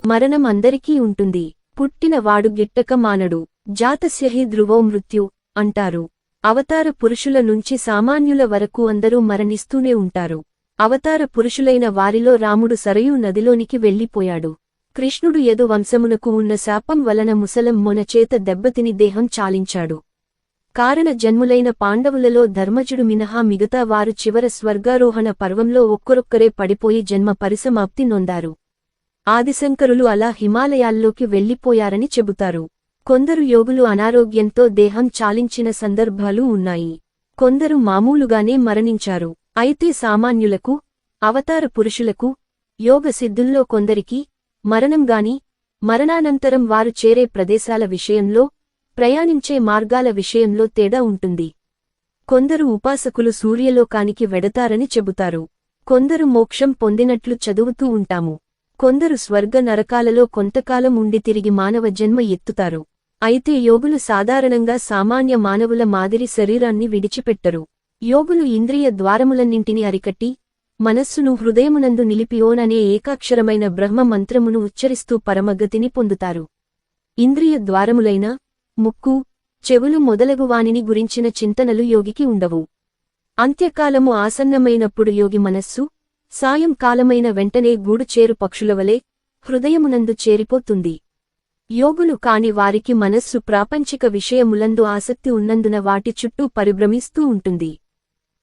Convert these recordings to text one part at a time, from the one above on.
మరణం అందరికీ ఉంటుంది. పుట్టిన వాడు గిట్టక మానడు. జాతస్యహి ధ్రువో మృత్యు అంటారు. అవతార పురుషుల నుంచి సామాన్యుల వరకు అందరూ మరణిస్తూనే ఉంటారు. అవతార పురుషులైన వారిలో రాముడు సరయూ నదిలోనికి వెళ్ళిపోయాడు. కృష్ణుడు యదు వంశమునకు ఉన్న శాపం వలన ముసలం మొన చేత దెబ్బతిని దేహం చాలించాడు. కారణ జన్ములైన పాండవులలో ధర్మజుడు మినహా మిగతా వారు చివర స్వర్గారోహణ పర్వంలో ఒక్కరొక్కరే పడిపోయి జన్మ పరిసమాప్తి నొందారు. ఆదిశంకరులు అలా హిమాలయాల్లోకి వెళ్ళిపోయారని చెబుతారు. కొందరు యోగులు అనారోగ్యంతో దేహం చాలించిన సందర్భాలు ఉన్నాయి. కొందరు మామూలుగానే మరణించారు. అయితే సామాన్యులకు, అవతార పురుషులకు, యోగ సిద్ధుల్లో కొందరికి మరణంగాని, మరణానంతరం వారు చేరే ప్రదేశాల విషయంలో, ప్రయాణించే మార్గాల విషయంలో తేడా ఉంటుంది. కొందరు ఉపాసకులు సూర్యలోకానికి వెడతారని చెబుతారు. కొందరు మోక్షం పొందినట్లు చదువుతూ ఉంటాము. కొందరు స్వర్గ నరకాలలో కొంతకాలం ఉండి తిరిగి మానవ జన్మ ఎత్తుతారు. అయితే యోగులు సాధారణంగా సామాన్య మానవుల మాదిరి శరీరాన్ని విడిచిపెట్టరు. యోగులు ఇంద్రియ ద్వారములన్నింటినీ అరికట్టి, మనస్సును హృదయమునందు నిలిపి ఓం అనే ఏకాక్షరమైన బ్రహ్మ మంత్రమును ఉచ్చరిస్తూ పరమగతిని పొందుతారు. ఇంద్రియ ద్వారములైన ముక్కు, చెవులు మొదలగు వానిని గురించిన చింతనలు యోగికి ఉండవు. అంత్యకాలము ఆసన్నమైనప్పుడు యోగి మనస్సు, సాయంకాలమైన వెంటనే గూడు చేరు పక్షులవలే హృదయమునందు చేరిపోతుంది. యోగులు కాని వారికి మనస్సు ప్రాపంచిక విషయములందు ఆసక్తి ఉన్నందున వాటి చుట్టూ పరిభ్రమిస్తూ ఉంటుంది.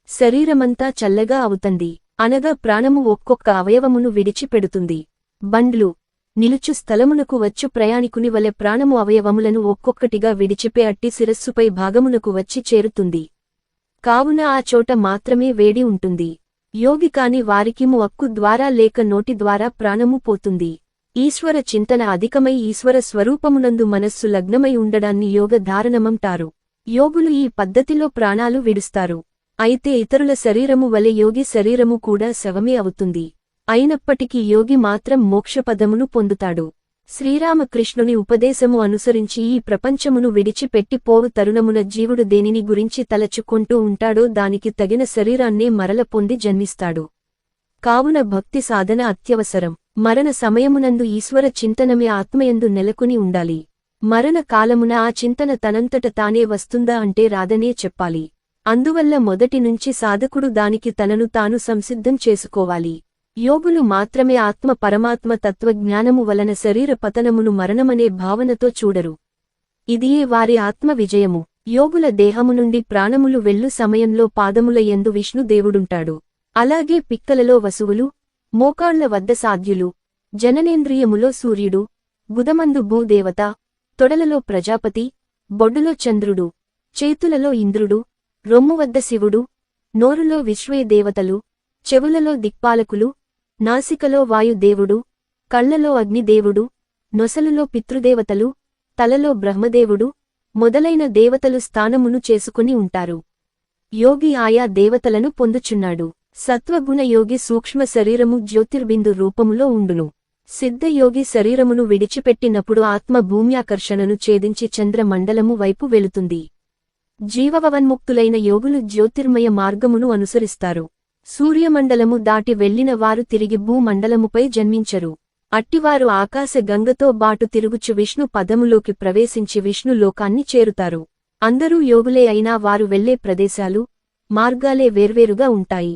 శరీరమంతా చల్లగా అవుతుంది. అనగా ప్రాణము ఒక్కొక్క అవయవమును విడిచిపెడుతుంది. బండ్లు, నిలుచు స్థలమునకు వచ్చు ప్రయాణికుని వలె ప్రాణము అవయవములను ఒక్కొక్కటిగా విడిచిపే అట్టి శిరస్సుపై భాగమునకు వచ్చి చేరుతుంది. కావున ఆ చోట మాత్రమే వేడి ఉంటుంది. యోగి కాని వారికిము అక్కు ద్వారా లేక నోటి ద్వారా ప్రాణము పోతుంది. ఈశ్వర చింతన అధికమై ఈశ్వర స్వరూపమునందు మనస్సు లగ్నమై ఉండడాన్ని యోగ ధారణమంటారు. యోగులు ఈ పద్ధతిలో ప్రాణాలు విడుస్తారు. అయితే ఇతరుల శరీరము వలె యోగి శరీరము కూడా శవమే అవుతుంది. అయినప్పటికీ యోగి మాత్రం మోక్షపదమును పొందుతాడు. శ్రీరామకృష్ణుని ఉపదేశము అనుసరించి ఈ ప్రపంచమును విడిచిపెట్టి పోవు తరుణమున జీవుడు దేనిని గురించి తలచుకొంటూ ఉంటాడో దానికి తగిన శరీరాన్నే మరల పొంది జన్మిస్తాడు. కావున భక్తి సాధన అత్యవసరం. మరణ సమయమునందు ఈశ్వర చింతనమే ఆత్మయందు నెలకొని ఉండాలి. మరణ కాలమున ఆ చింతన తనంతట తానే వస్తుందా అంటే రాదనే చెప్పాలి. అందువల్ల మొదటి నుంచి సాధకుడు దానికి తనను తాను సంసిద్ధం చేసుకోవాలి. యోగులు మాత్రమే ఆత్మ పరమాత్మ తత్వజ్ఞానము వలన శరీర పతనమును మరణమనే భావనతో చూడరు. ఇదియే వారి ఆత్మ విజయము. యోగుల దేహము నుండి ప్రాణములు వెళ్ళు సమయంలో పాదముల యందు విష్ణుదేవుడుంటాడు. అలాగే పిక్కలలో వసువులు, మోకాళ్ల వద్ద సాధ్యులు, జననేంద్రియములో సూర్యుడు, గుదమందు భూదేవత, తొడలలో ప్రజాపతి, బొడ్డులో చంద్రుడు, చేతులలో ఇంద్రుడు, రొమ్ము వద్ద శివుడు, నోరులో విశ్వేదేవతలు, చెవులలో దిక్పాలకులు, నాసికలో వాయుదేవుడు, కళ్లలో అగ్నిదేవుడు, నొసలులో పితృదేవతలు, తలలో బ్రహ్మదేవుడు మొదలైన దేవతలు స్థానమును చేసుకుని ఉంటారు. యోగి ఆయా దేవతలను పొందుచున్నాడు. సత్వగుణ యోగి సూక్ష్మ శరీరము జ్యోతిర్బిందు రూపములో ఉండును. సిద్ధయోగి శరీరమును విడిచిపెట్టినప్పుడు ఆత్మ భూమ్యాకర్షణను ఛేదించి చంద్రమండలము వైపు వెళుతుంది. జీవవన్ముక్తులైన యోగులు జ్యోతిర్మయ మార్గమును అనుసరిస్తారు. సూర్యమండలము దాటి వెళ్లిన వారు తిరిగి భూమండలముపై జన్మించరు. అట్టివారు ఆకాశ గంగతో బాటు తిరుగుచు విష్ణు పదములోకి ప్రవేశించి విష్ణు లోకాన్ని చేరుతారు. అందరూ యోగులే అయినా వారు వెళ్లే ప్రదేశాలు, మార్గాలే వేర్వేరుగా ఉంటాయి.